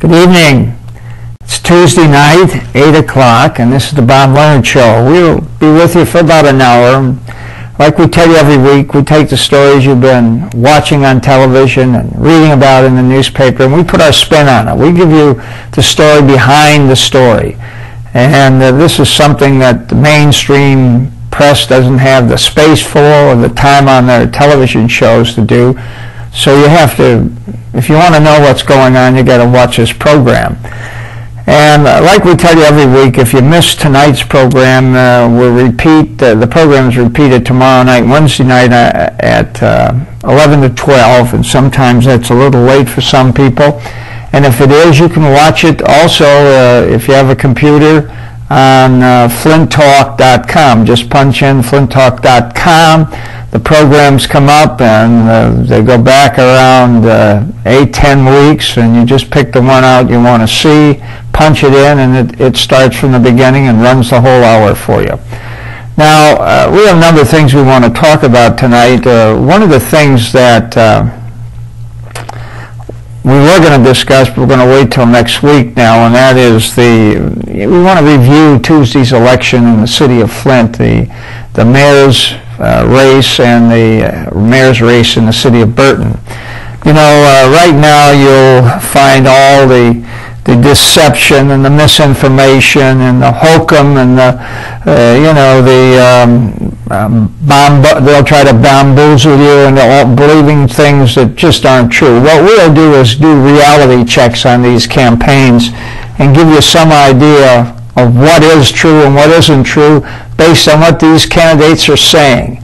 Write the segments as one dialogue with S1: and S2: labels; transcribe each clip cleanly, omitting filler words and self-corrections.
S1: Good evening. It's Tuesday night, 8 o'clock, and this is the Bob Leonard Show. We'll be with you for about an hour. Like we tell you every week, we take the stories you've been watching on television and reading about in the newspaper, and we put our spin on it. We give you the story behind the story. And this is something that the mainstream press doesn't have the space for or the time on their television shows to do. So you have to, if you want to know what's going on, you got to watch this program. And like we tell you every week, if you miss tonight's program, the program is repeated tomorrow night, Wednesday night at 11 to 12, and sometimes that's a little late for some people. And if it is, you can watch it also if you have a computer on flinttalk.com. Just punch in flinttalk.com. The programs come up and they go back around 8-10 weeks, and you just pick the one out you want to see, punch it in, and it starts from the beginning and runs the whole hour for you. Now, we have a number of things we want to talk about tonight. One of the things that we were going to discuss, but we're going to wait till next week now, and that is we want to review Tuesday's election in the city of Flint, the mayor's race and the mayor's race in the city of Burton. You know, right now you'll find all the deception and the misinformation and the hokum and they'll try to bamboozle you into believing things that just aren't true. What we'll do is do reality checks on these campaigns and give you some idea of what is true and what isn't true based on what these candidates are saying.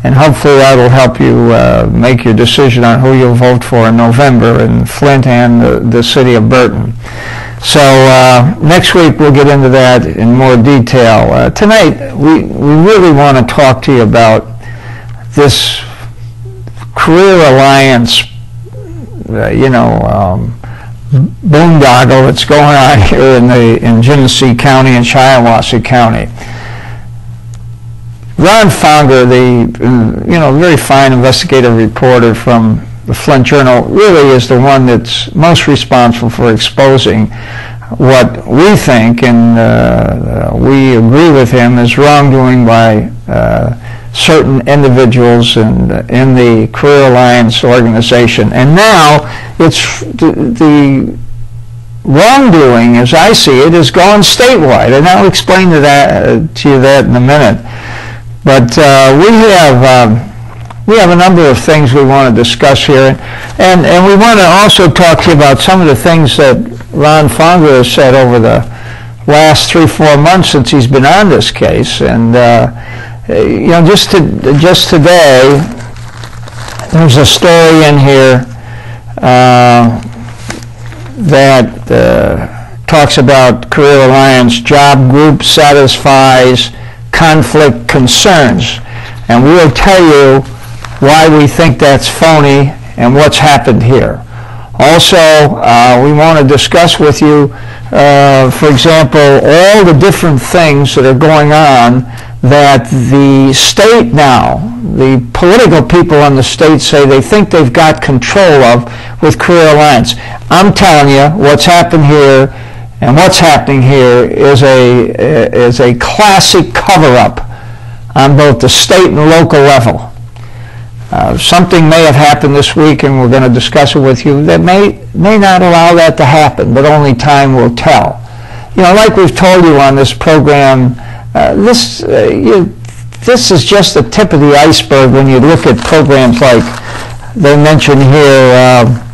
S1: And hopefully that will help you make your decision on who you'll vote for in November in Flint and the city of Burton. So next week we'll get into that in more detail. Tonight we really want to talk to you about this career alliance, boondoggle that's going on here in Genesee County and Shiawassee County. Ron Fonger, the very fine investigative reporter from the Flint Journal, really is the one that's most responsible for exposing what we think, and we agree with him, is wrongdoing by certain individuals in the Career Alliance organization. And now it's the wrongdoing, as I see it, is gone statewide, and I'll explain to you that in a minute. But we have a number of things we want to discuss here, and we want to also talk to you about some of the things that Ron Fonger has said over the last 3-4 months since he's been on this case. And just today, there's a story in here that talks about Career Alliance job group satisfies conflict concerns, and we'll tell you why we think that's phony and what's happened here. Also, we want to discuss with you, for example, all the different things that are going on that the state now, the political people on the state say they think they've got control of with Career Alliance. I'm telling you, what's happened here and what's happening here is a classic cover-up on both the state and local level. Something may have happened this week, and we're going to discuss it with you, that may not allow that to happen, but only time will tell. You know, like we've told you on this program, this is just the tip of the iceberg when you look at programs like they mention here,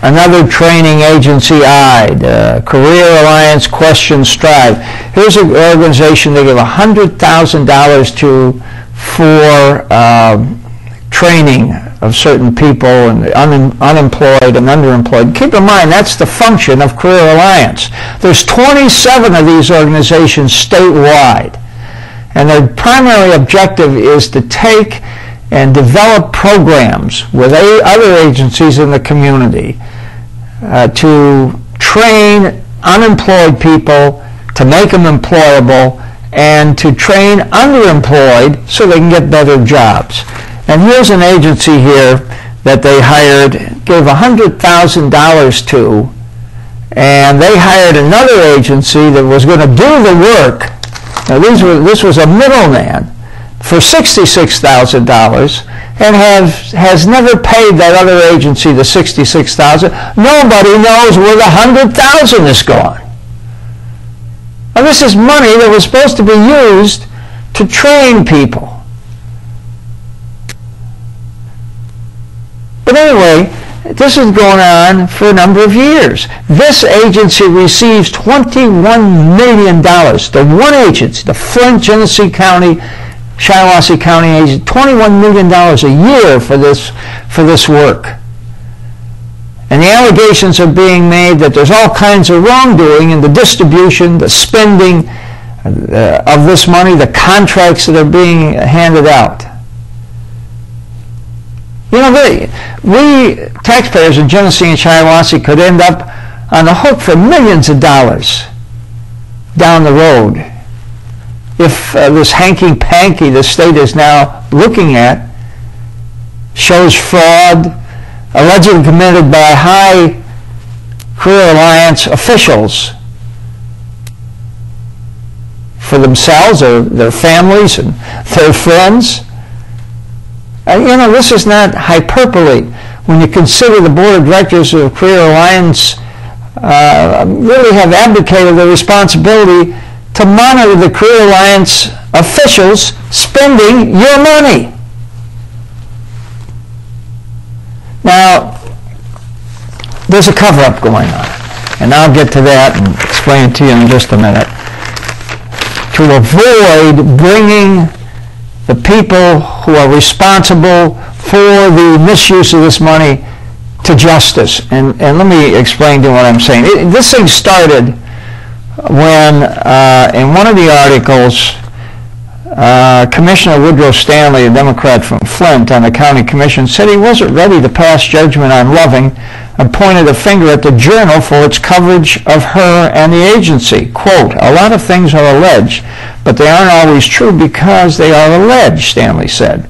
S1: another training agency eyed, Career Alliance Question Strive. Here's an organization they give $100,000 to for training of certain people and unemployed and underemployed. Keep in mind, that's the function of Career Alliance. There's 27 of these organizations statewide, and their primary objective is to take and develop programs with other agencies in the community to train unemployed people, to make them employable, and to train underemployed so they can get better jobs. And here's an agency here that they hired, gave $100,000 to, and they hired another agency that was going to do the work. Now this was a middleman for $66,000, and has never paid that other agency the $66,000. Nobody knows where the $100,000 is gone. Now this is money that was supposed to be used to train people. But anyway, this is going on for a number of years. This agency receives $21 million. The one agency, the Flint, Genesee County, Shiawassee County agency, $21 million a year for this work. And the allegations are being made that there's all kinds of wrongdoing in the distribution, the spending of this money, the contracts that are being handed out. You know, we taxpayers in Genesee and Shiawassee could end up on the hook for millions of dollars down the road if this hanky-panky the state is now looking at shows fraud allegedly committed by high Career Alliance officials for themselves or their families and their friends. You know, this is not hyperbole when you consider the board of directors of Career Alliance really have abdicated their responsibility to monitor the Career Alliance officials spending your money. Now, there's a cover-up going on, and I'll get to that and explain it to you in just a minute. To avoid bringing the people who are responsible for the misuse of this money to justice. And let me explain to you what I'm saying. This thing started when, in one of the articles, Commissioner Woodrow Stanley, a Democrat from Flint on the county commission, said he wasn't ready to pass judgment on Loving and pointed a finger at the Journal for its coverage of her and the agency. Quote, "A lot of things are alleged, but they aren't always true because they are alleged," Stanley said.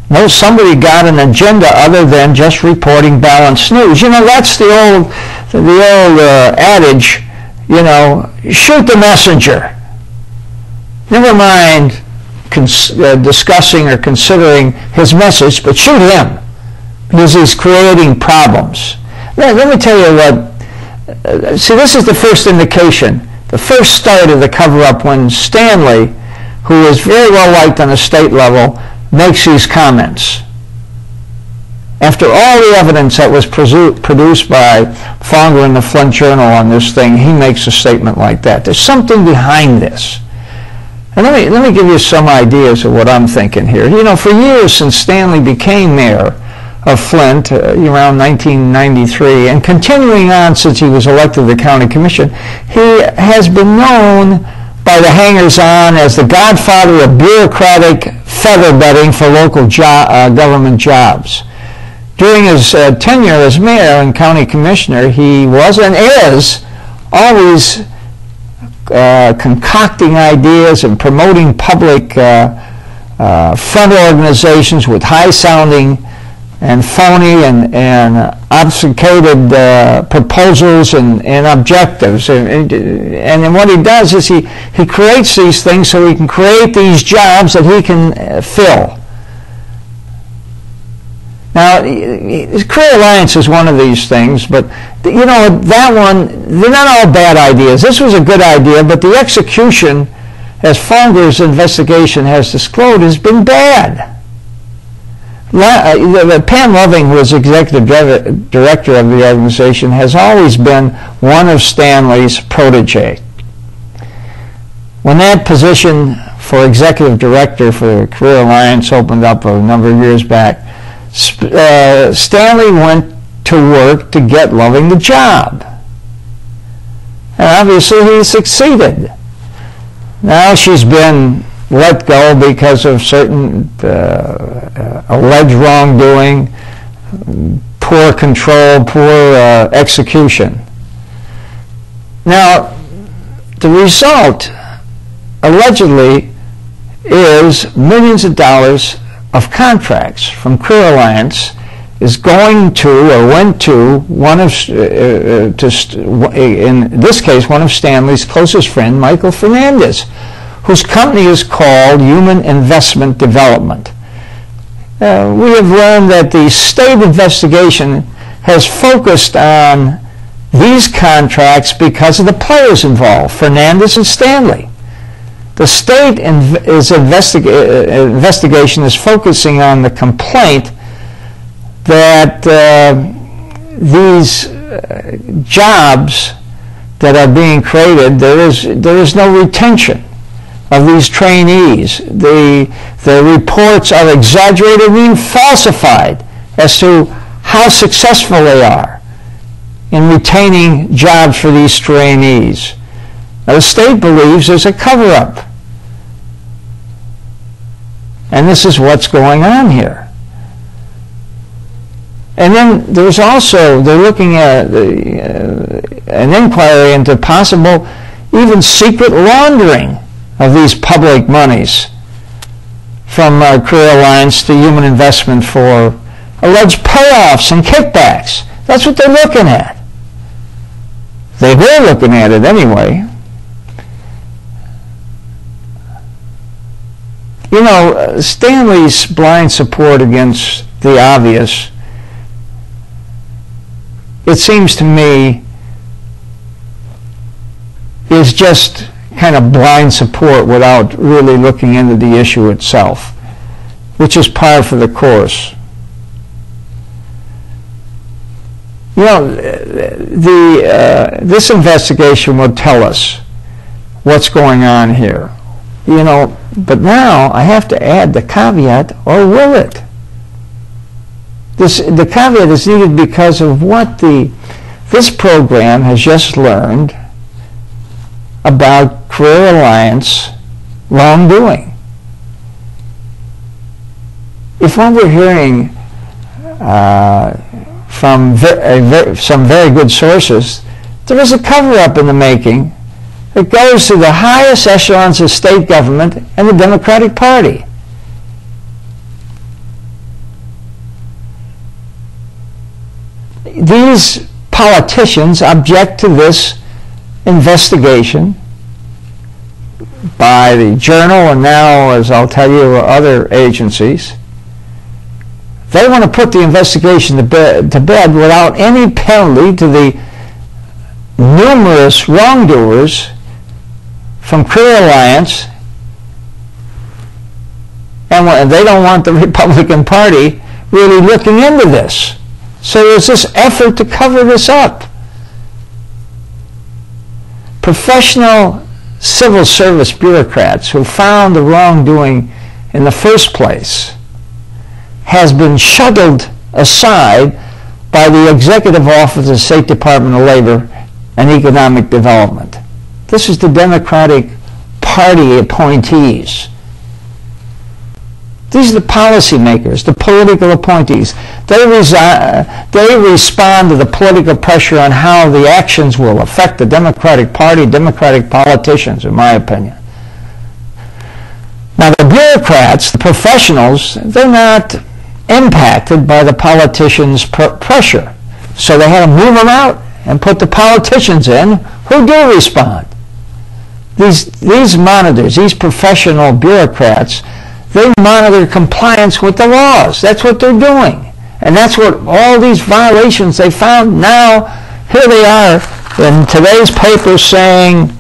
S1: "No, somebody got an agenda other than just reporting balanced news." You know, that's the old adage, you know, shoot the messenger. Never mind discussing or considering his message, but shoot him because he's creating problems. Now, let me tell you what, see, this is the first indication, the first start of the cover-up when Stanley, who is very well liked on a state level, makes these comments. After all the evidence that was produced by Fonger in the Flint Journal on this thing, he makes a statement like that. There's something behind this. And let me give you some ideas of what I'm thinking here. You know, for years since Stanley became mayor of Flint around 1993, and continuing on since he was elected to the county commission, he has been known by the hangers-on as the godfather of bureaucratic feather-bedding for local government jobs. During his tenure as mayor and county commissioner, he was and is always concocting ideas and promoting public front organizations with high-sounding and phony and obfuscated proposals and objectives. And what he does is he creates these things so he can create these jobs that he can fill. Now, Career Alliance is one of these things, but you know, that one, they're not all bad ideas. This was a good idea, but the execution, as Fonger's investigation has disclosed, has been bad. Pam Loving, who is executive director of the organization, has always been one of Stanley's protege. When that position for executive director for Career Alliance opened up a number of years back, Stanley went to work to get Loving the job. And obviously he succeeded. Now she's been let go because of certain alleged wrongdoing, poor control, poor execution. Now, the result, allegedly, is millions of dollars of contracts from Career Alliance is going to or went to one of, in this case, one of Stanley's closest friend, Michael Fernandez, whose company is called Human Investment Development. We have learned that the state investigation has focused on these contracts because of the players involved, Fernandez and Stanley. The state investigation is focusing on the complaint that these jobs that are being created, there is no retention of these trainees. The reports are exaggerated and even falsified as to how successful they are in retaining jobs for these trainees. Now, the state believes there's a cover-up. And this is what's going on here. And then there's also, they're looking at an inquiry into possible, even secret laundering of these public monies from Career Alliance to Human Investment for alleged payoffs and kickbacks. That's what they're looking at. They were looking at it anyway. You know, Stanley's blind support against the obvious, it seems to me, is just kind of blind support without really looking into the issue itself, which is par for the course. You know, this investigation will tell us what's going on here. You know, but now I have to add the caveat, or will it? The caveat is needed because of what this program has just learned about Career Alliance wrongdoing. If what we're hearing from some very good sources, there is a cover-up in the making that goes to the highest echelons of state government and the Democratic Party. These politicians object to this investigation by the Journal and now, as I'll tell you, other agencies. They want to put the investigation to bed without any penalty to the numerous wrongdoers from Career Alliance, and they don't want the Republican Party really looking into this. So there's this effort to cover this up. Professional civil service bureaucrats who found the wrongdoing in the first place has been shuttled aside by the Executive Office of the State Department of Labor and Economic Development. This is the Democratic Party appointees. These are the policymakers, the political appointees. They respond to the political pressure on how the actions will affect the Democratic Party, Democratic politicians, in my opinion. Now, the bureaucrats, the professionals, they're not impacted by the politicians' pressure. So they had to move them out and put the politicians in who do respond. These monitors, these professional bureaucrats, they monitor compliance with the laws. That's what they're doing. And that's what all these violations they found. Now, here they are in today's paper saying,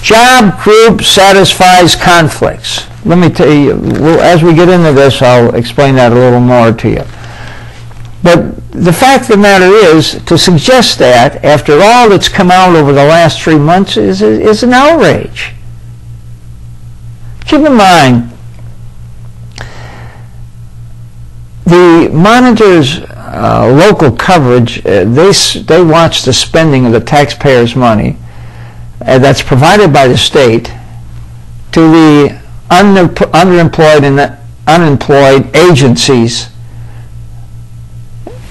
S1: job group satisfies conflicts. Let me tell you, as we get into this, I'll explain that a little more to you. But the fact of the matter is, to suggest that, after all that's come out over the last 3 months, is an outrage. Keep in mind, the monitors' local coverage, they watch the spending of the taxpayers' money that's provided by the state to the underemployed and unemployed agencies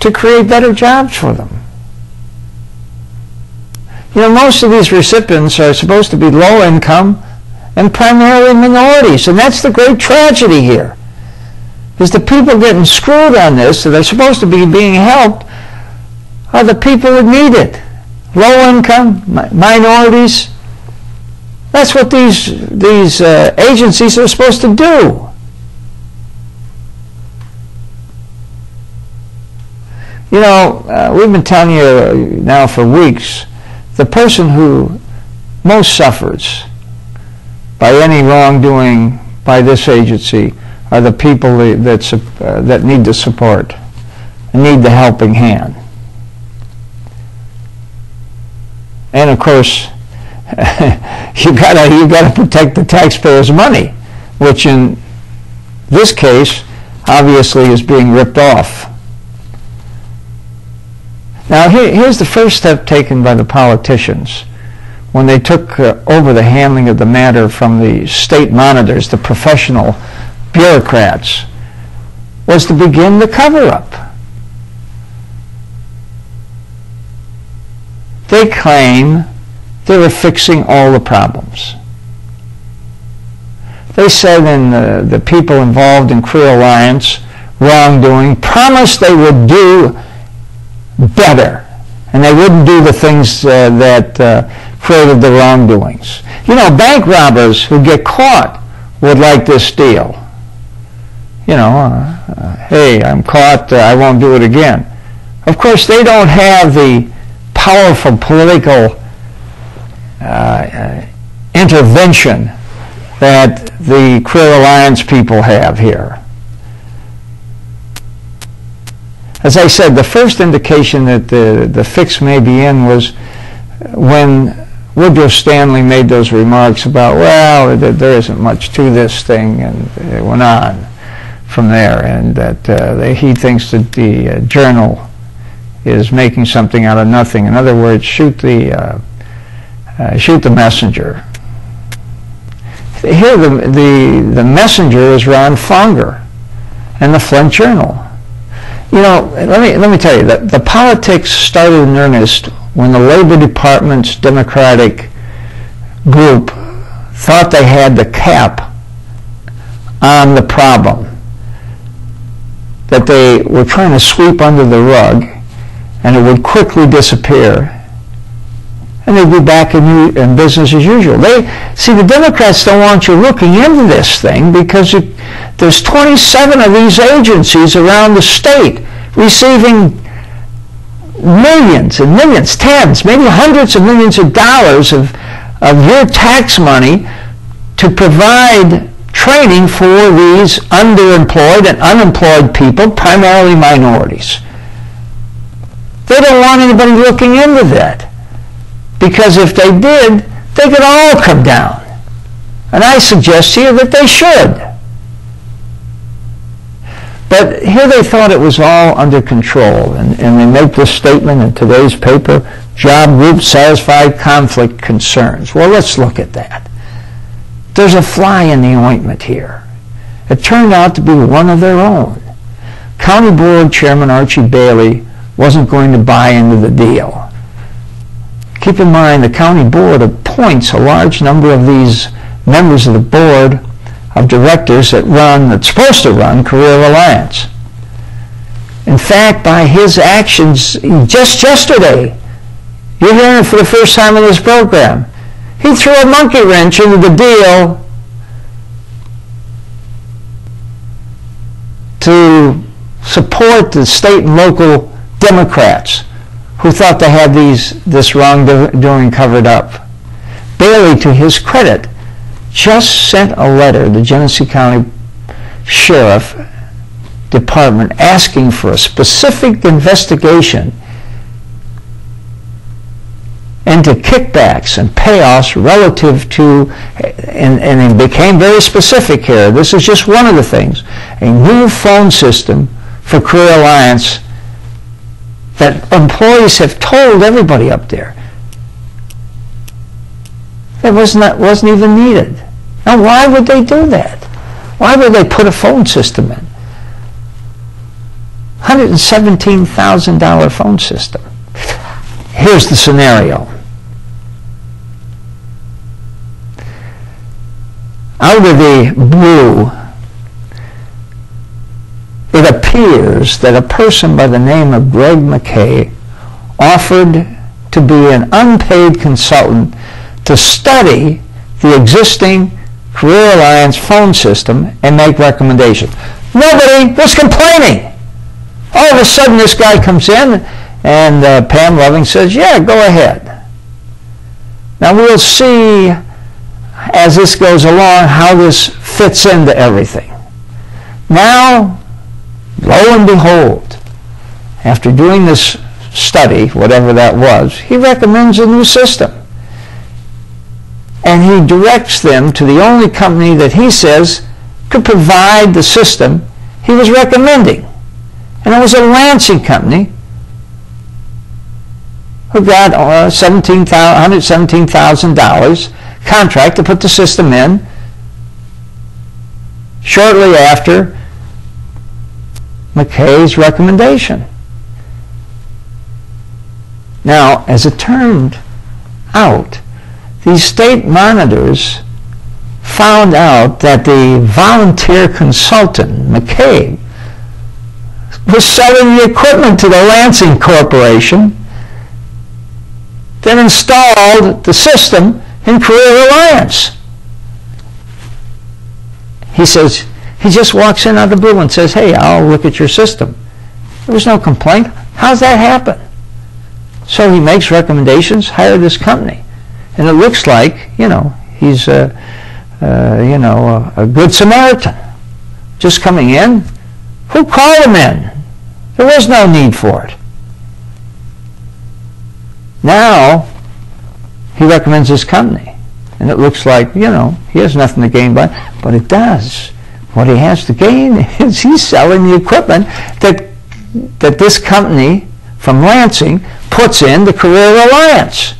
S1: to create better jobs for them. You know, most of these recipients are supposed to be low income and primarily minorities, and that's the great tragedy here. is the people getting screwed on this, that are supposed to be being helped, are the people that need it. Low income, minorities. That's what these agencies are supposed to do. You know, we've been telling you now for weeks, the person who most suffers by any wrongdoing by this agency are the people that need the support and need the helping hand. And of course, you gotta protect the taxpayers' money, which in this case obviously is being ripped off. Now here's the first step taken by the politicians when they took over the handling of the matter from the state monitors, the professional bureaucrats, was to begin the cover-up. They claim they were fixing all the problems. They said the people involved in Career Alliance wrongdoing promised they would do better, and they wouldn't do the things that created the wrongdoings. You know, bank robbers who get caught would like this deal. You know, hey, I'm caught, I won't do it again. Of course, they don't have the powerful political intervention that the Career Alliance people have here. As I said, the first indication that the fix may be in was when Woodrow Stanley made those remarks about, well, there isn't much to this thing, and it went on from there, and that he thinks that the Journal is making something out of nothing. In other words, shoot the messenger. Here, the messenger is Ron Fonger and the Flint Journal. You know, let me tell you that the politics started in earnest when the Labor Department's Democratic group thought they had the cap on the problem, that they were trying to sweep under the rug, and it would quickly disappear, and they'd be back in business as usual. The Democrats don't want you looking into this thing because there's 27 of these agencies around the state receiving millions and millions, tens, maybe hundreds of millions of dollars of your tax money to provide training for these underemployed and unemployed people, primarily minorities. They don't want anybody looking into that, because if they did, they could all come down. And I suggest to you that they should. But here they thought it was all under control, and they make this statement in today's paper, job group satisfied conflict concerns. Well, let's look at that. There's a fly in the ointment here. It turned out to be one of their own. County Board Chairman Archie Bailey wasn't going to buy into the deal. Keep in mind, the County Board appoints a large number of these members of the Board of Directors that's supposed to run Career Alliance. In fact, by his actions just yesterday, you're hearing it for the first time in this program, he threw a monkey wrench into the deal to support the state and local Democrats who thought they had this wrongdoing covered up. Bailey, to his credit, just sent a letter to the Genesee County Sheriff Department asking for a specific investigation into kickbacks and payoffs relative to, and it became very specific here, this is just one of the things, a new phone system for Career Alliance that employees have told everybody up there that wasn't even needed. Now, why would they do that? Why would they put a phone system in? $117,000 phone system. Here's the scenario. Out of the blue, it appears that a person by the name of Greg McKay offered to be an unpaid consultant to study the existing Career Alliance phone system and make recommendations. Nobody was complaining. All of a sudden this guy comes in and Pam Loving says, yeah, go ahead. Now we'll see as this goes along how this fits into everything. Now, lo and behold, after doing this study, whatever that was, he recommends a new system. And he directs them to the only company that he says could provide the system he was recommending. And it was a Lansing company who got $117,000 contract to put the system in shortly after McKay's recommendation. Now, as it turned out, these state monitors found out that the volunteer consultant, McKay, was selling the equipment to the Lansing Corporation, then installed the system in Career Alliance. He says, he just walks in out of the blue and says, hey, I'll look at your system. There was no complaint. How's that happen? So he makes recommendations, hire this company. And it looks like, he's a good Samaritan. Just coming in. Who called him in? There was no need for it. Now, he recommends this company. And it looks like, he has nothing to gain by it. But it does. What he has to gain is he's selling the equipment that this company from Lansing puts in the Career Alliance.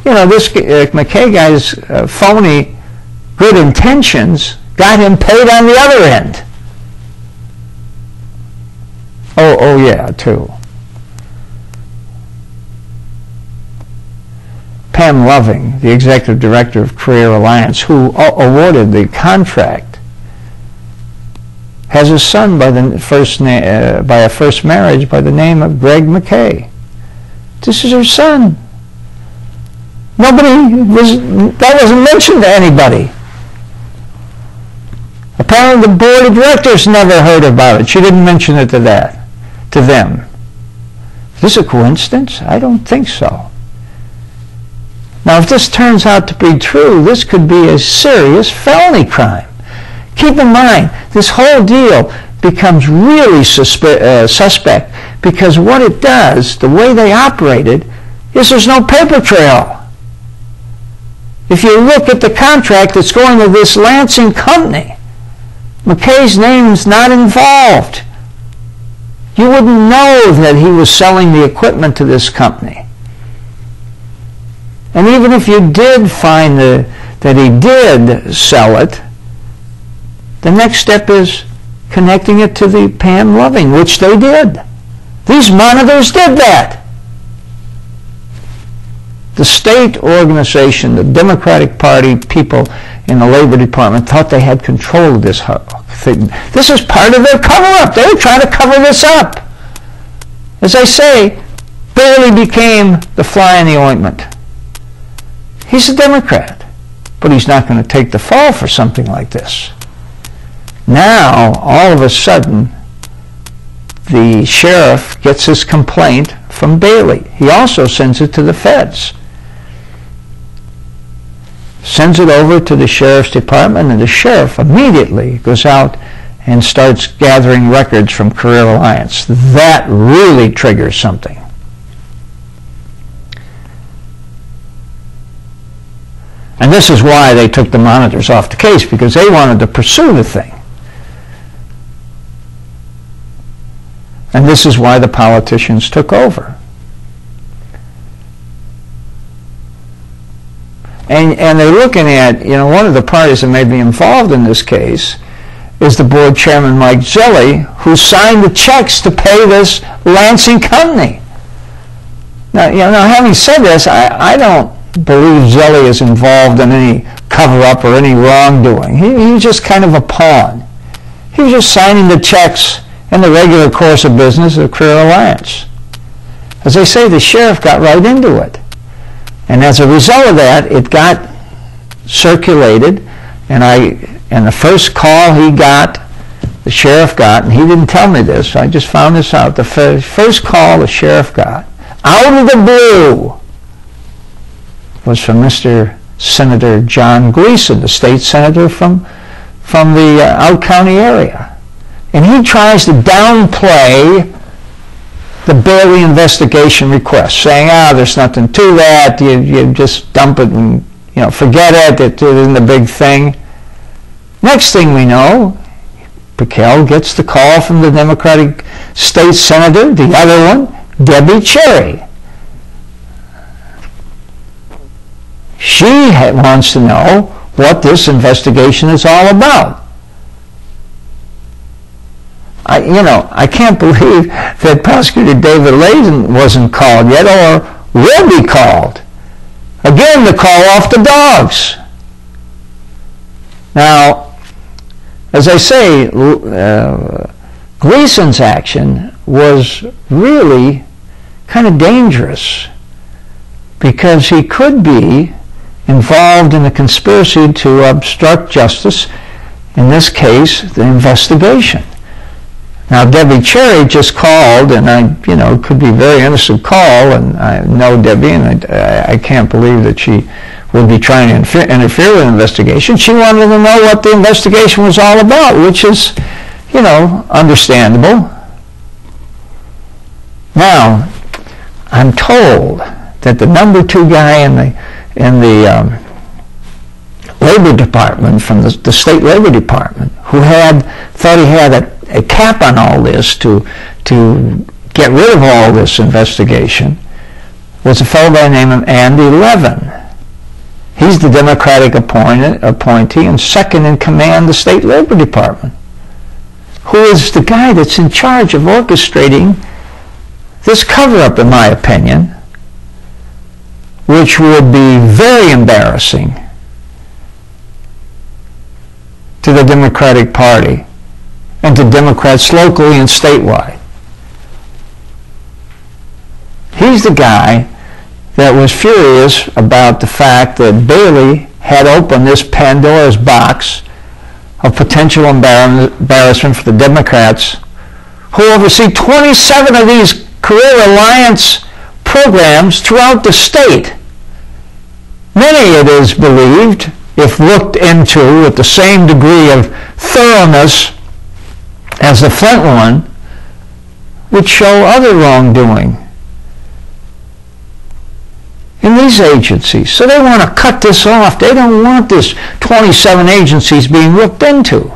S1: This McKay guy's phony good intentions got him paid on the other end. Oh yeah, too. Pam Loving, the executive director of Career Alliance, who awarded the contract, has a son by a first marriage by the name of Greg McKay. This is her son. That wasn't mentioned to anybody. Apparently the board of directors never heard about it. She didn't mention it to them. Is this a coincidence? I don't think so. Now, if this turns out to be true, this could be a serious felony crime. Keep in mind, this whole deal becomes really suspect because what it does, the way they operated, is there's no paper trail. If you look at the contract that's going to this Lansing company, McKay's name's not involved. You wouldn't know that he was selling the equipment to this company. And even if you did find that he did sell it, the next step is connecting it to the Pam Loving, which they did. These monitors did that. The state organization, the Democratic Party people in the Labor Department thought they had control of this thing. This is part of their cover-up. They were trying to cover this up. As I say, barely became the fly in the ointment. He's a Democrat, but he's not going to take the fall for something like this. Now, all of a sudden, the sheriff gets his complaint from Bailey. He also sends it to the feds. Sends it over to the sheriff's department, and the sheriff immediately goes out and starts gathering records from Career Alliance. That really triggers something. And this is why they took the monitors off the case, because they wanted to pursue the thing. And this is why the politicians took over. And they're looking at, one of the parties that may be involved in this case is the board chairman, Mike Zilli, who signed the checks to pay this Lansing company. Now, having said this, I don't believe Zilli is involved in any cover-up or any wrongdoing. He was just kind of a pawn. He was just signing the checks in the regular course of business of Career Alliance. As I say, the sheriff got right into it. And as a result of that, it got circulated, and the first call he got, the sheriff got, and he didn't tell me this, I just found this out, the first call the sheriff got, out of the blue, was from Mr. Senator John Gleason, the state senator from the Out County area. And he tries to downplay the Bailey investigation request, saying, there's nothing to that, you just dump it and forget it, it isn't a big thing. Next thing we know, Piquel gets the call from the Democratic state senator, the other one, Debbie Cherry. She wants to know what this investigation is all about. I can't believe that Prosecutor David Layden wasn't called yet, or will be called. Again, the call off the dogs. Now, as I say, Gleason's action was really kind of dangerous because he could be involved in a conspiracy to obstruct justice, in this case, the investigation. Now, Debbie Cherry just called, and it could be a very innocent call, and I know Debbie, and I can't believe that she would be trying to interfere with the investigation. She wanted to know what the investigation was all about, which is, understandable. Now, I'm told that the number 2 guy in the Labor Department, from the State Labor Department, who thought he had a cap on all this to get rid of all this investigation, was a fellow by the name of Andy Levin. He's the Democratic appointee and second in command of the State Labor Department, who is the guy that's in charge of orchestrating this cover-up, in my opinion, which would be very embarrassing to the Democratic Party and to Democrats locally and statewide. He's the guy that was furious about the fact that Bailey had opened this Pandora's box of potential embarrassment for the Democrats, who oversee 27 of these Career Alliance programs throughout the state. Many, it is believed, if looked into with the same degree of thoroughness as the Flint one, would show other wrongdoing in these agencies. So they want to cut this off. They don't want this 27 agencies being looked into.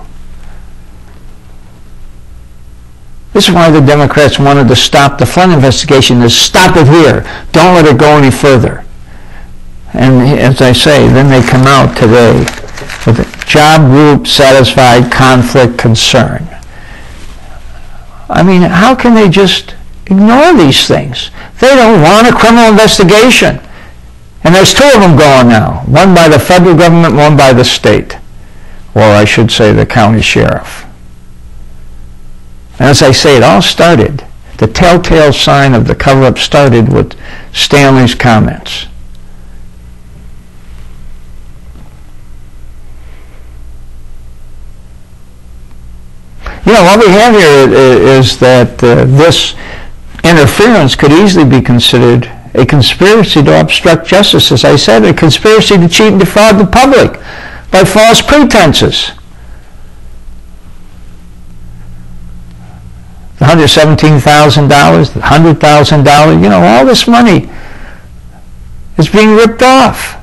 S1: This is why the Democrats wanted to stop the Flint investigation, is stop it here. Don't let it go any further. And as I say, then they come out today with a job group satisfied conflict concern. I mean, how can they just ignore these things? They don't want a criminal investigation. And there's 2 of them going now, one by the federal government, one by the state, or I should say the county sheriff. And as I say, it all started, the telltale sign of the cover-up started with Stanley's comments. What we have here is that this interference could easily be considered a conspiracy to obstruct justice, as I said, a conspiracy to cheat and defraud the public by false pretenses. The $117,000, the $100,000, all this money is being ripped off.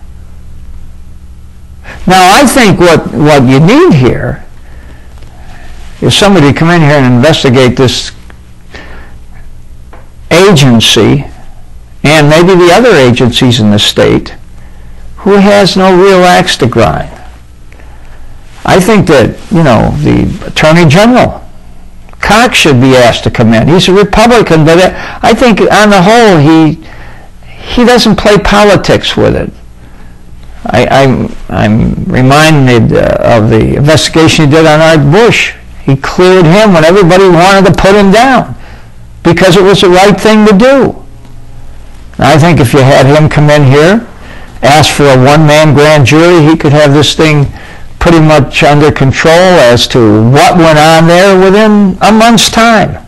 S1: Now, I think what you need here is somebody to come in here and investigate this agency and maybe the other agencies in the state who has no real axe to grind. I think that, the Attorney General, Cox, should be asked to come in. He's a Republican, but I think on the whole he doesn't play politics with it. I'm reminded of the investigation he did on Art Bush. He cleared him when everybody wanted to put him down because it was the right thing to do. And I think if you had him come in here, ask for a one-man grand jury, he could have this thing pretty much under control as to what went on there within a month's time.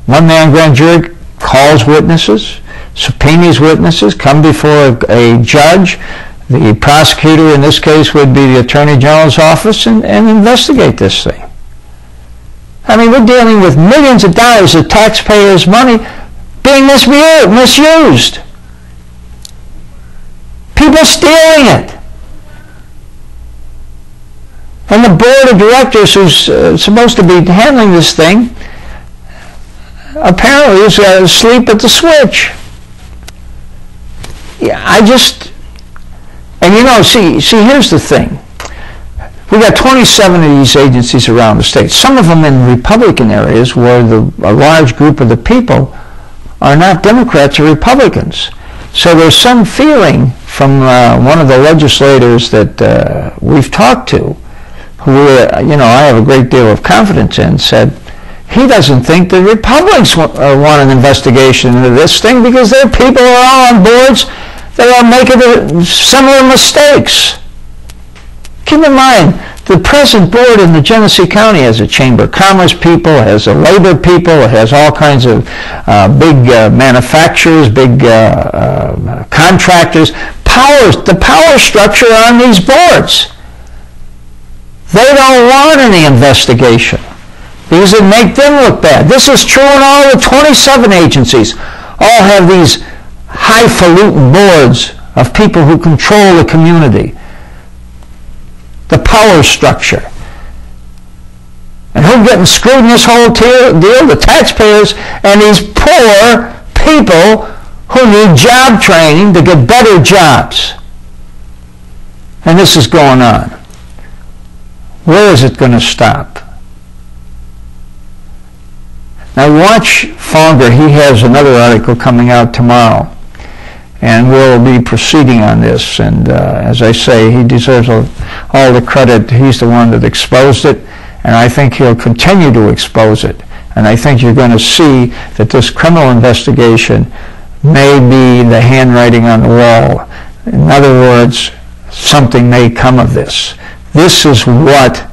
S1: One-man grand jury calls witnesses, subpoenas witnesses, come before a judge. The prosecutor in this case would be the Attorney General's office and investigate this thing. I mean, we're dealing with millions of dollars of taxpayers' money being misused. People stealing it. And the board of directors who's supposed to be handling this thing apparently is asleep at the switch. Yeah, and you know, see, here's the thing. We got 27 of these agencies around the state. Some of them in Republican areas where a large group of the people are not Democrats or Republicans. So there's some feeling from one of the legislators that we've talked to, who I have a great deal of confidence in, said he doesn't think the Republicans want an investigation into this thing because their people are all on boards that are making similar mistakes. Keep in mind, the present board in the Genesee County has a Chamber of Commerce people, has a labor people, it has all kinds of big manufacturers, big contractors. The power structure on these boards. They don't want any investigation because it make them look bad. This is true in all the 27 agencies. All have these highfalutin boards of people who control the community. The power structure. And who's getting screwed in this whole deal? The taxpayers and these poor people who need job training to get better jobs. And this is going on. Where is it going to stop? Now watch Fonger. He has another article coming out tomorrow. And we'll be proceeding on this. And as I say, he deserves all the credit. He's the one that exposed it. And I think he'll continue to expose it. And I think you're going to see that this criminal investigation may be the handwriting on the wall. In other words, something may come of this. This is what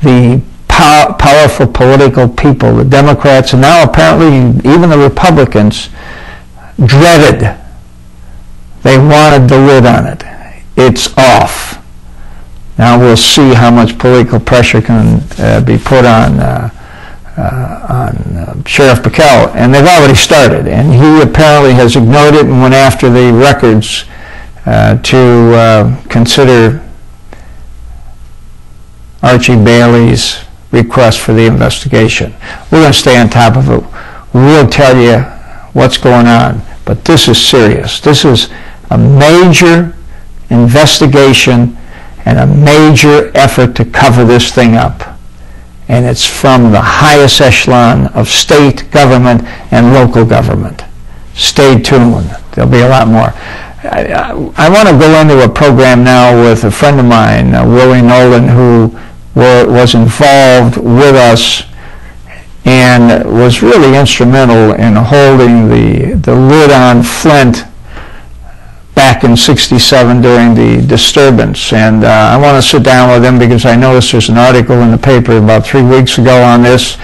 S1: the powerful political people, the Democrats, and now apparently even the Republicans, dreaded. They wanted the lid on it. It's off. Now we'll see how much political pressure can be put on Sheriff Bacall, and they've already started. And he apparently has ignored it and went after the records to consider Archie Bailey's request for the investigation. We're going to stay on top of it. We'll tell you what's going on. But this is serious. This is a major investigation and a major effort to cover this thing up. And it's from the highest echelon of state government and local government. Stay tuned. There'll be a lot more. I want to go into a program now with a friend of mine, Willie Nolan, who was involved with us and was really instrumental in holding the lid on Flint back in '67 during the disturbance. And I want to sit down with him because I noticed there's an article in the paper about 3 weeks ago on this,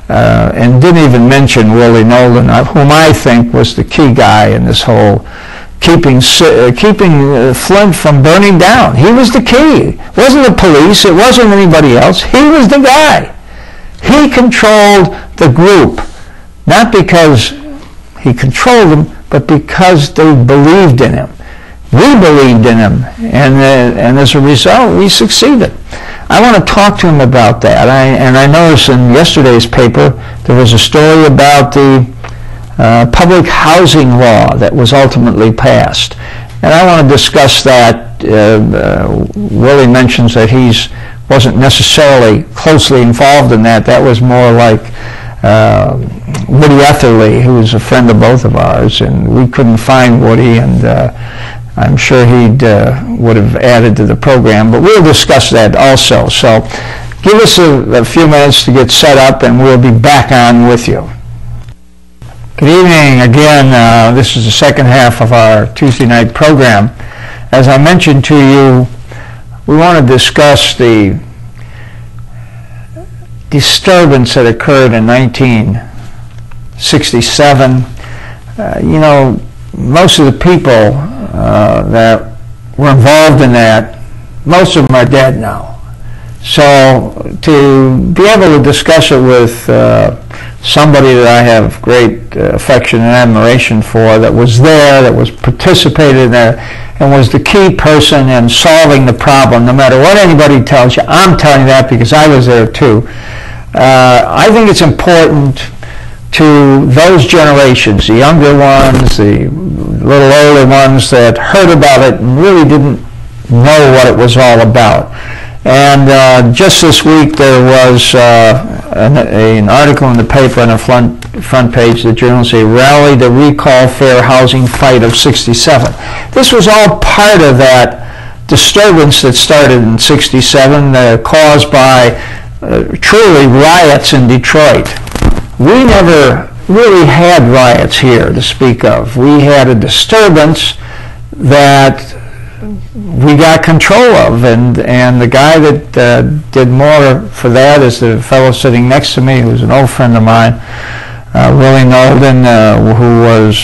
S1: and didn't even mention Willie Nolan, whom I think was the key guy in this whole keeping Flint from burning down. He was the key. It wasn't the police. It wasn't anybody else. He was the guy. He controlled the group, not because he controlled them, but because they believed in him. We believed in him, and as a result, we succeeded. I want to talk to him about that. I noticed in yesterday's paper there was a story about the public housing law that was ultimately passed. And I want to discuss that. Willie mentions that he wasn't necessarily closely involved in that. That was more like Woody Etherly, who was a friend of both of ours, and we couldn't find Woody, and I'm sure he would have added to the program, but we'll discuss that also. So give us a few minutes to get set up, and we'll be back on with you. Good evening again. This is the second half of our Tuesday night program. As I mentioned to you, we want to discuss the disturbance that occurred in 1967. You know, most of the people that were involved in that, most of them are dead now. So to be able to discuss it with somebody that I have great affection and admiration for, that was there, that was participated in there, and was the key person in solving the problem, no matter what anybody tells you. I'm telling you that because I was there too. I think it's important to those generations, the younger ones, the little older ones that heard about it and really didn't know what it was all about. And just this week there was an article in the paper on the front page of the journal saying, "Rally to Recall Fair Housing Fight of '67." This was all part of that disturbance that started in '67, caused by truly riots in Detroit. We never really had riots here to speak of. We had a disturbance that we got control of, and the guy that did more for that is the fellow sitting next to me, who's an old friend of mine, Willie Nolden, who was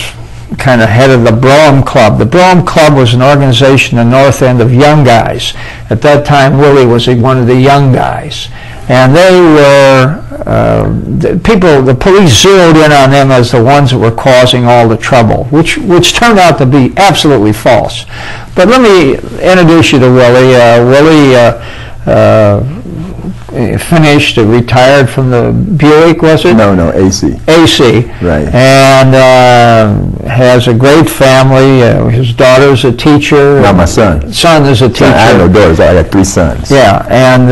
S1: kind of head of the Brougham Club. The Brougham Club was an organization in the North End of young guys. At that time, Willie was one of the young guys. And they were, the police zeroed in on them as the ones that were causing all the trouble, which turned out to be absolutely false. But let me introduce you to Willie. Willie finished, retired from the Buick, was it?
S2: No, AC.
S1: AC.
S2: Right.
S1: And has a great family. His daughter's a teacher.
S2: Not my son.
S1: Son is a teacher.
S2: I have no daughters. I got 3 sons.
S1: Yeah, and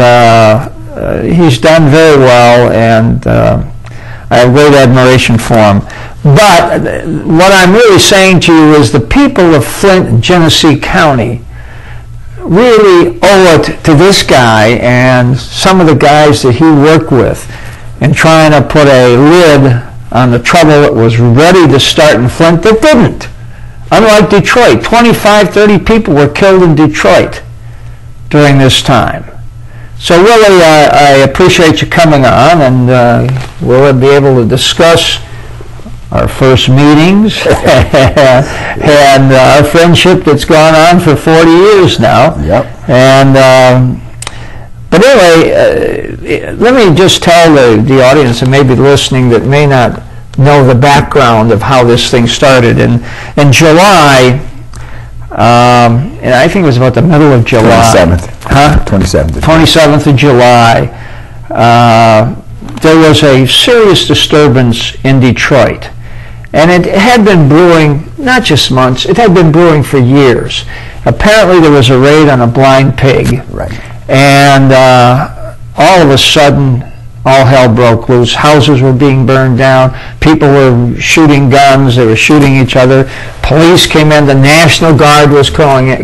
S1: he's done very well, and I have great admiration for him. But what I'm really saying to you is the people of Flint and Genesee County really owe it to this guy and some of the guys that he worked with in trying to put a lid on the trouble that was ready to start in Flint that didn't. Unlike Detroit, 25, 30 people were killed in Detroit during this time. So Willie, I appreciate you coming on, and we'll be able to discuss our first meetings and our friendship that's gone on for 40 years now.
S2: Yep.
S1: And but anyway, let me just tell the audience that may be listening that may not know the background of how this thing started. In July, and I think it was about the middle of July.
S2: 27th.
S1: Huh? 27th of July. There was a serious disturbance in Detroit. And it had been brewing, not just months, it had been brewing for years. Apparently there was a raid on a blind pig.
S2: Right.
S1: And all of a sudden, all hell broke loose. Houses were being burned down. People were shooting guns. They were shooting each other. Police came in. The National Guard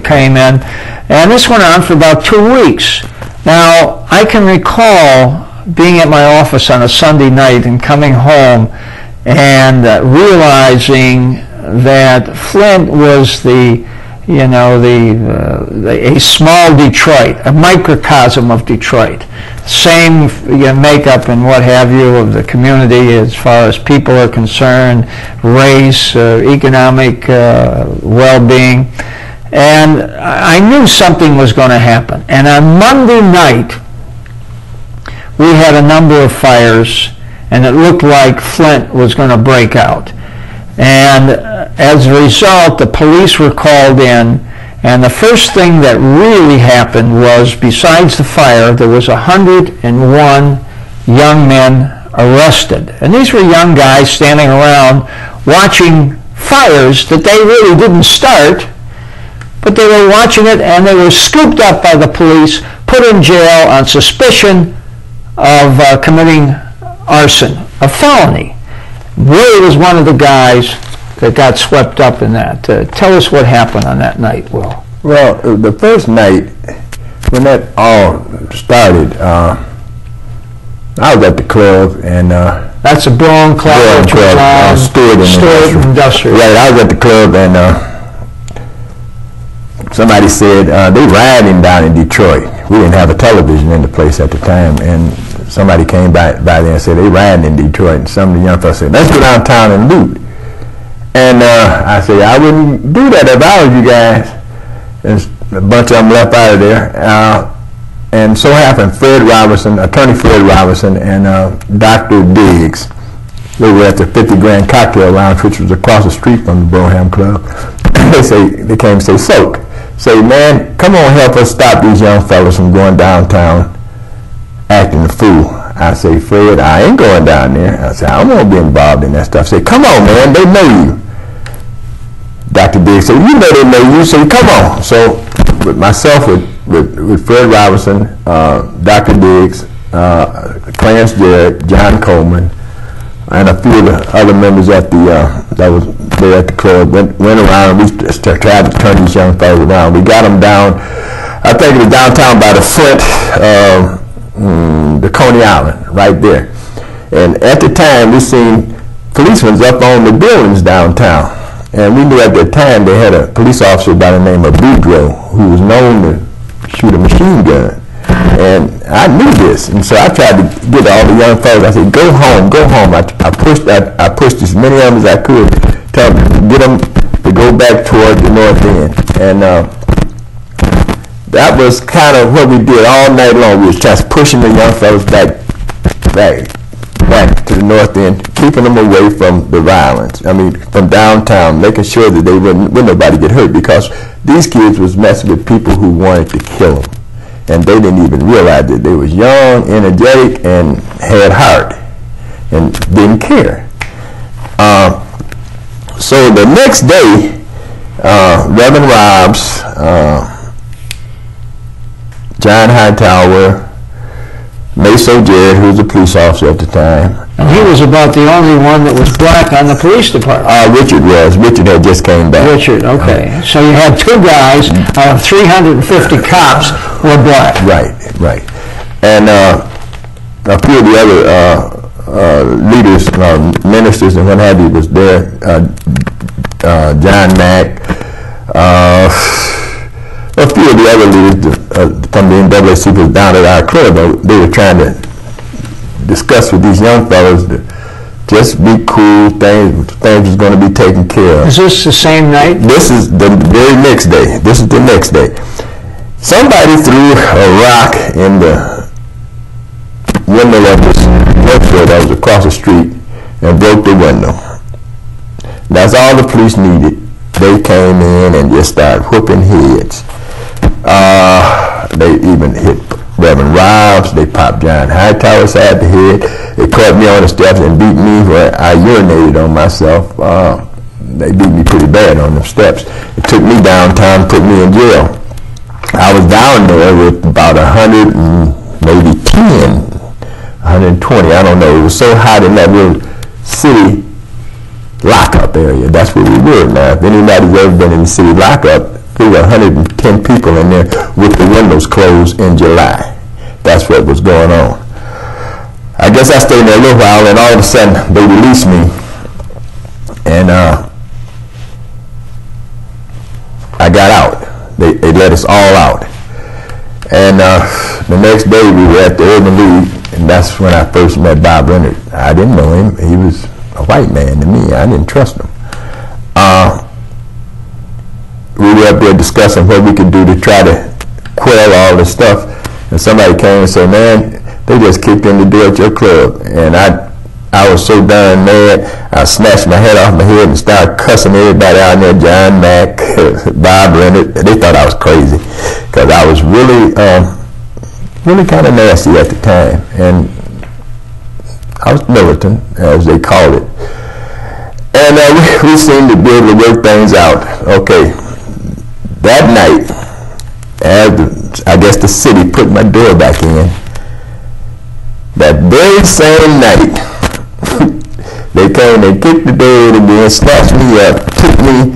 S1: came in. And this went on for about 2 weeks. Now, I can recall being at my office on a Sunday night and coming home and realizing that Flint was a small Detroit, a microcosm of Detroit. Same makeup and what have you of the community as far as people are concerned, race, economic well-being. And I knew something was going to happen. And on Monday night, we had a number of fires, and it looked like Flint was going to break out. And as a result, the police were called in, and the first thing that really happened was, besides the fire, there was 101 young men arrested. And these were young guys standing around watching fires that they really didn't start, but they were watching it, and they were scooped up by the police, put in jail on suspicion of committing arson, a felony. Willie was one of the guys that got swept up in that. Tell us what happened on that night, Will.
S2: Well, the first night, when that all started, I was at the club, and
S1: that's a Brown Club,
S2: Stewart Industrial. Right, I was at the club, and somebody said they riding down in Detroit. We didn't have a television in the place at the time, and somebody came by there and said they riding in Detroit, and some of the young folks said, let's go downtown and loot. And I said, I wouldn't do that if I was you guys. And a bunch of them left out of there. And so happened, Attorney Fred Robinson, and Dr. Diggs, they were at the 50 Grand Cocktail Lounge, which was across the street from the Broham Club. They came and say, say, man, come on, help us stop these young fellas from going downtown acting a fool. I say, Fred, I ain't going down there. I say, I won't be involved in that stuff. I say, come on, man, they know you. Dr. Diggs said, you know they know you, so come on. So with myself, with Fred Robinson, Dr. Diggs, Clarence Jarrett, John Coleman, and a few of the other members at that was there at the club, went around, and we tried to turn these young fellas around. We got them down, I think it was downtown by the Flint, the Coney Island, right there. And at the time, we seen policemen up on the buildings downtown. And we knew at the time they had a police officer by the name of Boudreaux who was known to shoot a machine gun. And I knew this, and so I tried to get all the young fellas. I said, go home, go home. I pushed as many of them as I could, tell them to get them to go back toward the north end. And that was kind of what we did all night long. We was just pushing the young fellas back to the north end, keeping them away from the violence. I mean, from downtown, making sure that they wouldn't nobody get hurt, because these kids was messing with people who wanted to kill them. And they didn't even realize that they was young, energetic, and had heart, and didn't care. So the next day, Reverend Robs, John Hightower, Maso Jarrett, who was a police officer at the time.
S1: And he was about the only one that was black on the police department.
S2: Richard was. Richard had just came back.
S1: Richard, okay. So you had two guys out of 350 cops who were black.
S2: Right. And a few of the other leaders, ministers and what have you was there. John Mack, a few of the other leaders from the NAACP was down at our club. They were trying to discuss with these young fellas to just be cool, things was going to be taken care of.
S1: Is this the same night?
S2: This is the very next day. This is the next day. Somebody threw a rock in the window of this bookstore that was across the street and broke the window. That's all the police needed. They came in and just started whooping heads. They even hit Reverend Robs. They popped John Hightower side the head. They caught me on the steps and beat me where I urinated on myself. They beat me pretty bad on the steps. It took me downtown, put me in jail. I was down there with about 100 and maybe 10, 120, I don't know. It was so hot in that little city lockup area. That's where we were now. If anybody's ever been in the city lockup, there were 110 people in there with the windows closed in July. That's what was going on. I guess I stayed there a little while, and all of a sudden they released me, and I got out. They let us all out. And the next day we were at the Urban League, and that's when I first met Bob Leonard. I didn't know him. He was a white man to me. I didn't trust him. We were up there discussing what we could do to try to quell all this stuff, and somebody came and said, man, they just kicked in the door at your club. And I was so darn mad, I snatched my head off my head and started cussing everybody out there, John Mack, Bob Leonard. They thought I was crazy, because I was really kind of nasty at the time, and I was militant, as they called it. And we seemed to be able to work things out. Okay. That night, I guess the city put my door back in. That very same night, they came, they kicked the door in again, snatched me up, took me,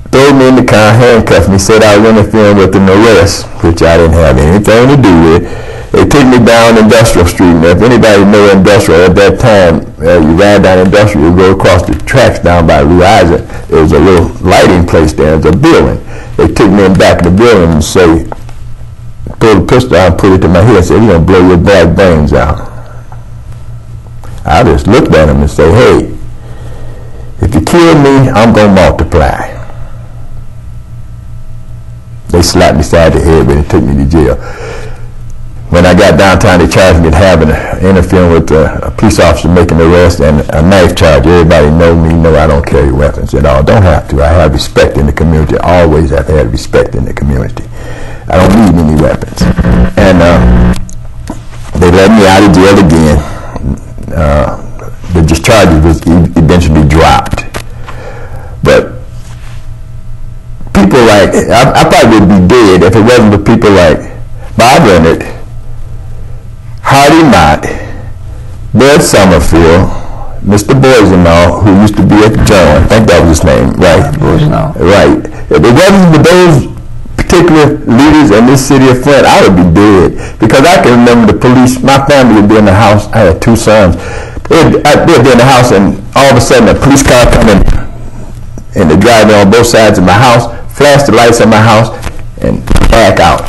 S2: threw me in the car, handcuffed me, said I was interfering with an arrest, which I didn't have anything to do with. They took me down Industrial Street. Now, if anybody know Industrial at that time, you ride down Industrial, you go across the tracks down by Louisa. There was a little lighting place there. There's a building. They took me in the back of the building and say, pulled a pistol out and put it to my head and said, "You're going to blow your black brains out." I just looked at him and said, "Hey, if you kill me, I'm going to multiply." They slapped me side the head, but they took me to jail. When I got downtown, they charged me with interfering with a police officer making an arrest and a knife charge. Everybody know me, know I don't carry weapons at all. Don't have to. I have respect in the community. I always have had respect in the community. I don't need any weapons. And they let me out of jail again. The charges was eventually dropped. But people like, I probably would be dead if it wasn't for people like Bob Leonard, Hardy Mott, Bud Summerfield, Mr. Boisenau, who used to be at the Journal. I think that was his name, right? Boisenau. Right. If it wasn't for those particular leaders in this city of Flint, I would be dead. Because I can remember the police, my family would be in the house. I had 2 sons. They'd be in the house, and all of a sudden a police car come in, and they drive on both sides of my house, flash the lights of my house, and back out.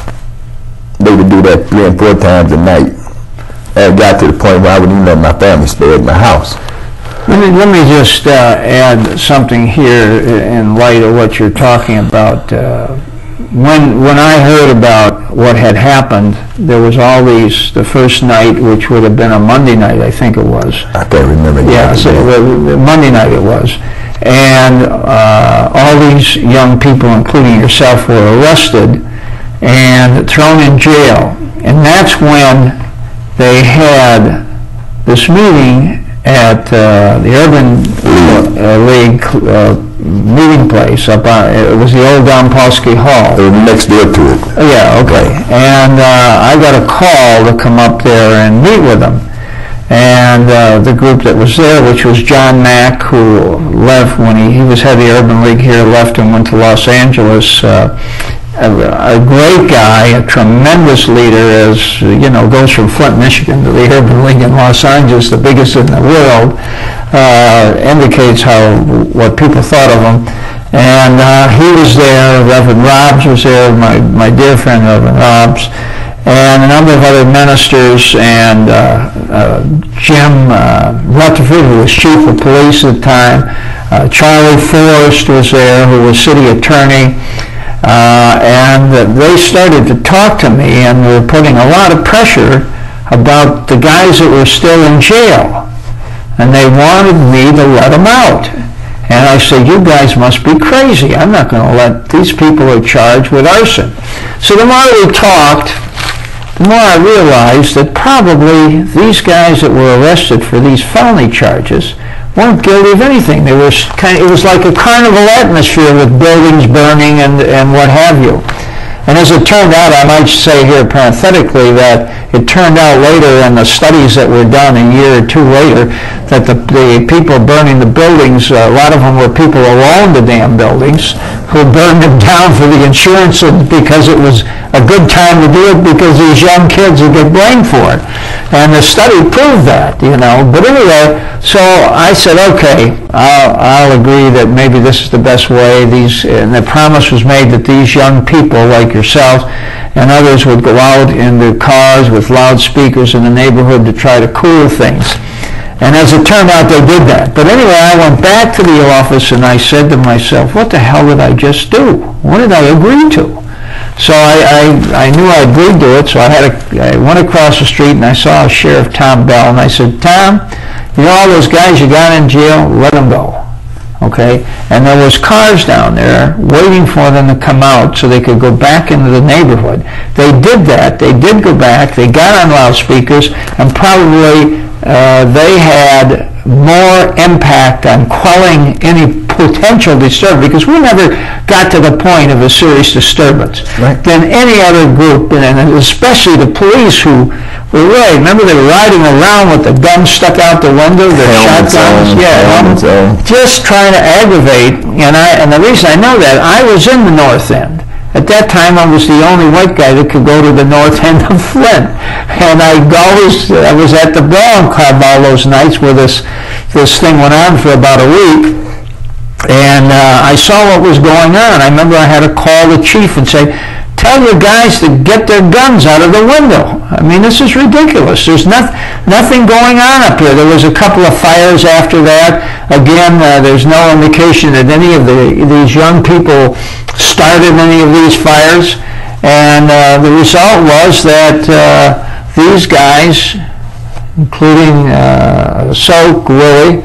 S2: They would do that 3 and 4 times a night. And it got to the point where I wouldn't even let my family stay at my house.
S1: Let me just add something here in light of what you're talking about. When I heard about what had happened, there was all these, the first night, which would have been a Monday night, I think it was.
S2: I can't remember.
S1: Yeah, so Monday night it was. And all these young people, including yourself, were arrested and thrown in jail. And that's when they had this meeting at the Urban League meeting place up on, it was the old Don Polsky Hall.
S2: It was next door to it.
S1: Yeah, okay. And I got a call to come up there and meet with them. And the group that was there, which was John Mack, who left when he was head of the Urban League here, left and went to Los Angeles. A great guy, a tremendous leader, as you know, goes from Flint, Michigan to the Urban League in Los Angeles, the biggest in the world, indicates what people thought of him. And he was there, Reverend Robs was there, my dear friend Reverend Robs, and a number of other ministers, and Jim Rutherford, who was chief of police at the time, Charlie Forrest was there, who was city attorney. And they started to talk to me, and were putting a lot of pressure about the guys that were still in jail, and they wanted me to let them out. And I said, "You guys must be crazy. I'm not going to let these people who are charged with arson." So the more we talked, the more I realized that probably these guys that were arrested for these felony charges weren't guilty of anything. It was like a carnival atmosphere with buildings burning and what have you. And as it turned out, I might say here parenthetically that it turned out later in the studies that were done a year or 2 later that the people burning the buildings, a lot of them were people who owned the damn buildings, who burned them down for the insurance because it was a good time to do it because these young kids would get blamed for it. And the study proved that, you know. But anyway, so I said, okay, I'll agree that maybe this is the best way. And the promise was made that these young people like yourself and others would go out in their cars with loudspeakers in the neighborhood to try to cool things. And as it turned out, they did that. But anyway, I went back to the office and I said to myself, what the hell did I just do? What did I agree to? So I knew I agreed to it, so I went across the street and I saw Sheriff Tom Bell, and I said, "Tom, you know all those guys you got in jail, let them go." Okay? And there was cars down there waiting for them to come out so they could go back into the neighborhood. They did that. They did go back. They got on loudspeakers, and probably they had more impact on quelling any potential disturbance, because we never got to the point of a serious disturbance, than any other group, and especially the police, who were really, remember, they were riding around with the guns stuck out the window, their shotguns, just trying to aggravate. And the reason I know that, I was in the North End. At that time, I was the only white guy that could go to the north end of Flint, and I was at the Brown Club all those nights where this thing went on for about a week, and I saw what was going on. I remember I had to call the chief and say, "Tell your guys to get their guns out of the window. I mean, this is ridiculous. There's nothing going on up here." There was a couple of fires after that. Again, there's no indication that any of these young people started any of these fires. And the result was that these guys, including Soak, Willie,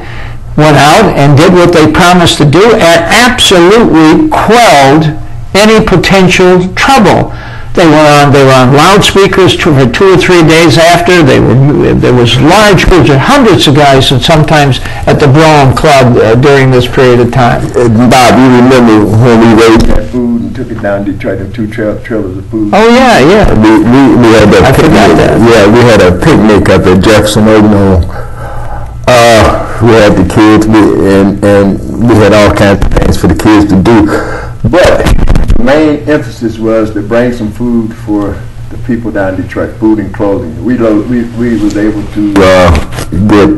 S1: went out and did what they promised to do and absolutely quelled any potential trouble. They were on loudspeakers for 2 or 3 days after. There was large groups of hundreds of guys, and sometimes at the Brown Club during this period of time.
S2: Bob, you remember when we raised that food and took it down to Detroit in 2 trailers of food?
S1: Oh yeah.
S2: We had that. I forgot that. Yeah, we had a picnic up at Jefferson. We had the kids, and we had all kinds of things for the kids to do, but the main emphasis was to bring some food for the people down in Detroit, food and clothing. We was able to get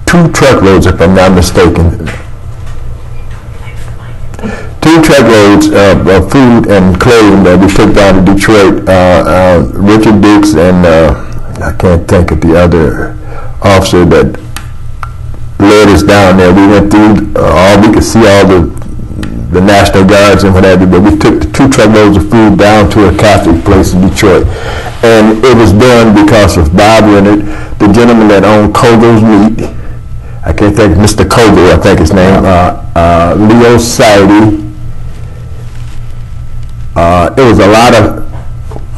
S2: 2 truckloads, if I'm not mistaken, 2 truckloads of food and clothing that we took down to Detroit. Richard Dukes and I can't think of the other officer that led us down there. We went through we could see all the National Guards and whatever, but we took the 2 truckloads of food down to a Catholic place in Detroit. And it was done because of Bob Leonard, the gentleman that owned Kogel's Meat. I can't think, Mr. Kogel, I think his name, Leo Saidi. It was a lot of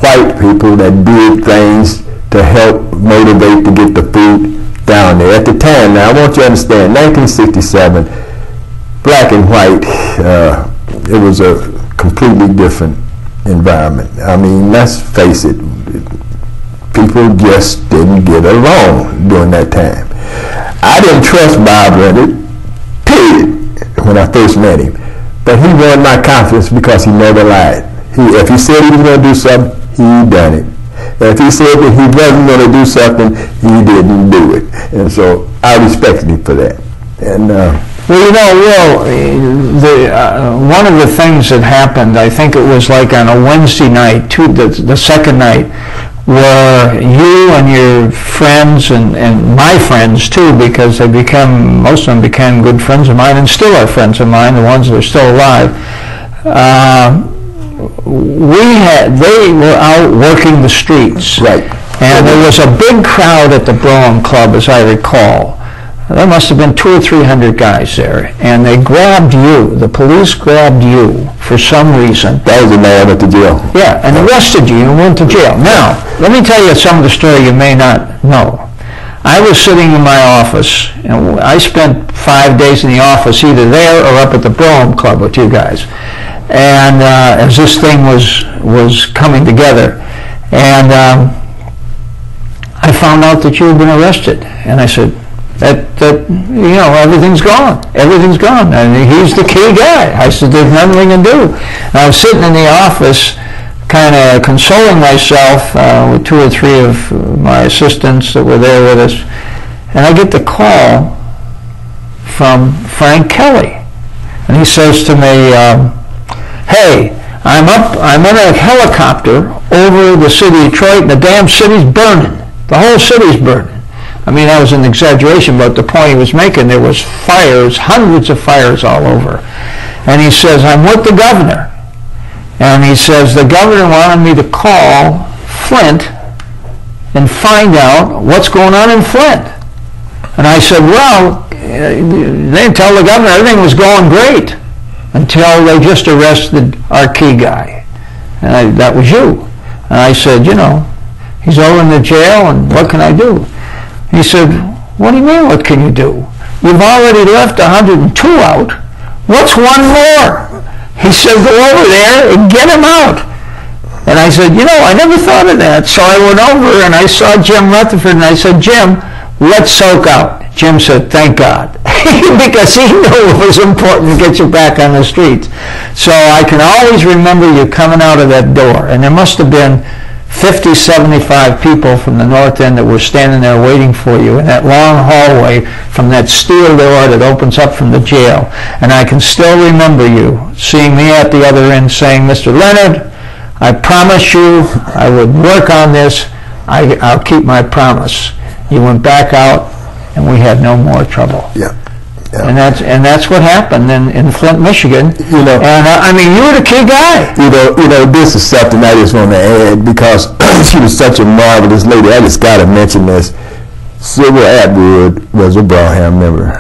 S2: white people that did things to help motivate to get the food down there. At the time, now I want you to understand, 1967, black and white, it was a completely different environment. I mean, let's face it, people just didn't get along during that time. I didn't trust Bob Leonard, period, when I first met him. But he won my confidence because he never lied. If he said he was going to do something, he done it. And if he said that he wasn't going to do something, he didn't do it. And so I respected him for that. And
S1: well, you know, Will, one of the things that happened, I think it was like on a Wednesday night, the second night, where you and your friends and my friends too, because most of them became good friends of mine and still are friends of mine, the ones that are still alive. They were out working the streets.
S2: Right.
S1: And there was a big crowd at the Brown Club, as I recall. There must have been 200 or 300 guys there, and they grabbed you. The police grabbed you for some reason.
S2: That was the man went to jail.
S1: Yeah, and arrested you and went to jail. Now, let me tell you some of the story you may not know. I was sitting in my office, and I spent 5 days in the office, either there or up at the Brown Club with you guys. And as this thing was coming together, and I found out that you had been arrested, and I said, that you know, everything's gone, and he's the key guy. I said, there's nothing to do. And I was sitting in the office, kind of consoling myself with 2 or 3 of my assistants that were there with us, and I get the call from Frank Kelly, and he says to me, "Hey, I'm in a helicopter over the city of Detroit, and the damn city's burning. The whole city's burning." I mean, that was an exaggeration, but the point he was making, there was fires, hundreds of fires all over. And he says, "I'm with the governor." And he says, "The governor wanted me to call Flint and find out what's going on in Flint." And I said, "Well, they didn't tell the governor everything was going great until they just arrested our key guy." And that was you. And I said, "You know, he's over in the jail, and what can I do?" He said, what do you mean, what can you do? You've already left 102 out. What's one more? He said, go over there and get him out. And I said, I never thought of that. So I went over and I saw Jim Rutherford and I said, Jim, let's soak out. Jim said, thank God. Because he knew it was important to get you back on the streets. So I can always remember you coming out of that door. And there must have been 50, 75 people from the north end that were standing there waiting for you in that long hallway from that steel door that opens up from the jail. And I can still remember you seeing me at the other end saying, Mr. Leonard, I promise you I would work on this. I'll keep my promise. You went back out and we had no more trouble.
S2: Yeah. Yeah.
S1: And that's what happened in Flint, Michigan. And you were the key guy.
S2: This is something I just want to add because she was such a marvelous lady. I just got to mention this. Sybil Atwood was a Braham member.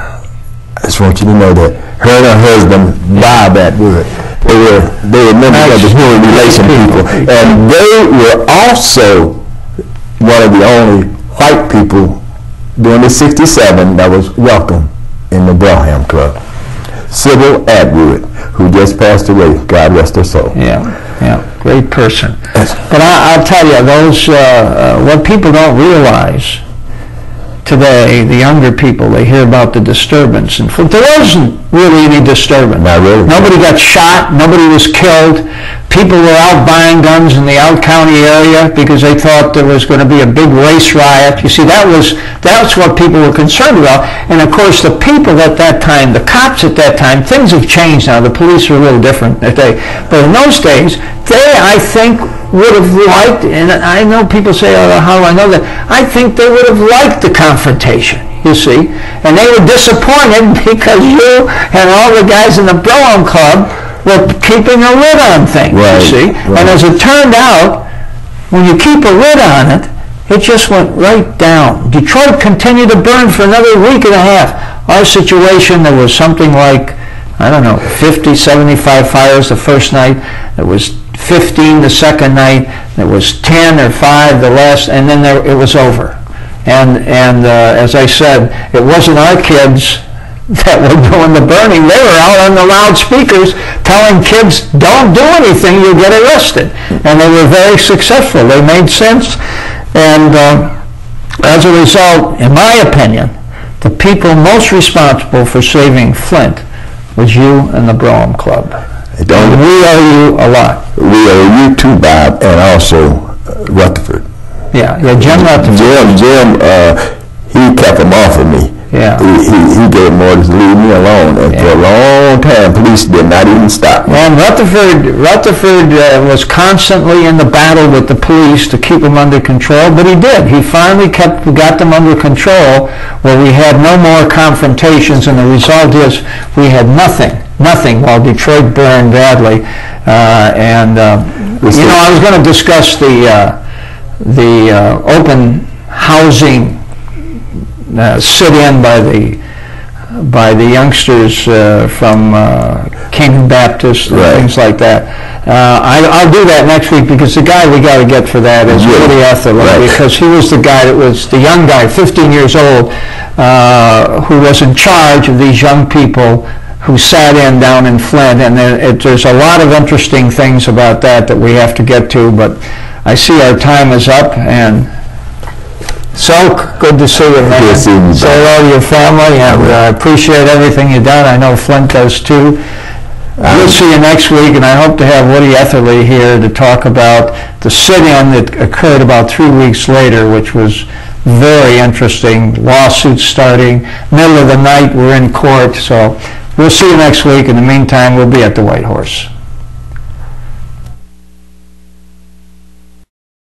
S2: I just want you to know that her and her husband, Bob Atwood, they were members of the human relation people, and they were also one of the only white people during the '67 that was welcome in the Braham Club. Sybil Atwood, who just passed away, God rest her soul.
S1: Yeah, great person. But I'll tell you, those what people don't realize today, the younger people, they hear about the disturbance. And there wasn't really any disturbance.
S2: Not really.
S1: Nobody got shot. Nobody was killed. People were out buying guns in the Out County area because they thought there was going to be a big race riot. You see, that's what people were concerned about. And of course, the people at that time, the cops at that time, things have changed now. The police are a little different today. But in those days, they, I think, would have liked, and I know people say, oh, how do I know that? I think they would have liked the confrontation, you see. And they were disappointed because you and all the guys in the Brougham Club were keeping a lid on things, you see. Right. And as it turned out, when you keep a lid on it, it just went right down. Detroit continued to burn for another week and a half. Our situation, there was something like, 50, 75 fires the first night. There was 15 the second night. There was 10 or 5 the last, and then it was over. And as I said, it wasn't our kids that were doing the burning. They were out on the loudspeakers telling kids, don't do anything, you'll get arrested. And they were very successful. They made sense. And as a result, in my opinion, the people most responsible for saving Flint was you and the Brougham Club. And we owe you a lot.
S2: We owe you too, Bob, and also Rutherford.
S1: Yeah, Jim Rutherford.
S2: Jim, he kept him off of me.
S1: Yeah.
S2: He gave him orders to leave me alone, and for a long time, police did not even stop me.
S1: And Rutherford was constantly in the battle with the police to keep him under control, but he did. He finally got them under control, where we had no more confrontations, and the result is we had nothing while Detroit burned badly. I was going to discuss the open housing sit-in by the youngsters from Canaan Baptist and things like that. I'll do that next week because the guy we got to get for that is Woody Etherly, because he was the guy that was the young guy, 15 years old, who was in charge of these young people who sat in down in Flint. And there's a lot of interesting things about that we have to get to, but I see our time is up. And so good to see you, man.
S2: Good to see you.
S1: Say hello to your family, and I appreciate everything you've done. I know Flint does too. We'll see you next week, and I hope to have Woody Etherly here to talk about the sit-in that occurred about 3 weeks later, which was very interesting. Lawsuits starting, middle of the night, we're in court. So we'll see you next week. In the meantime, we'll be at the White Horse.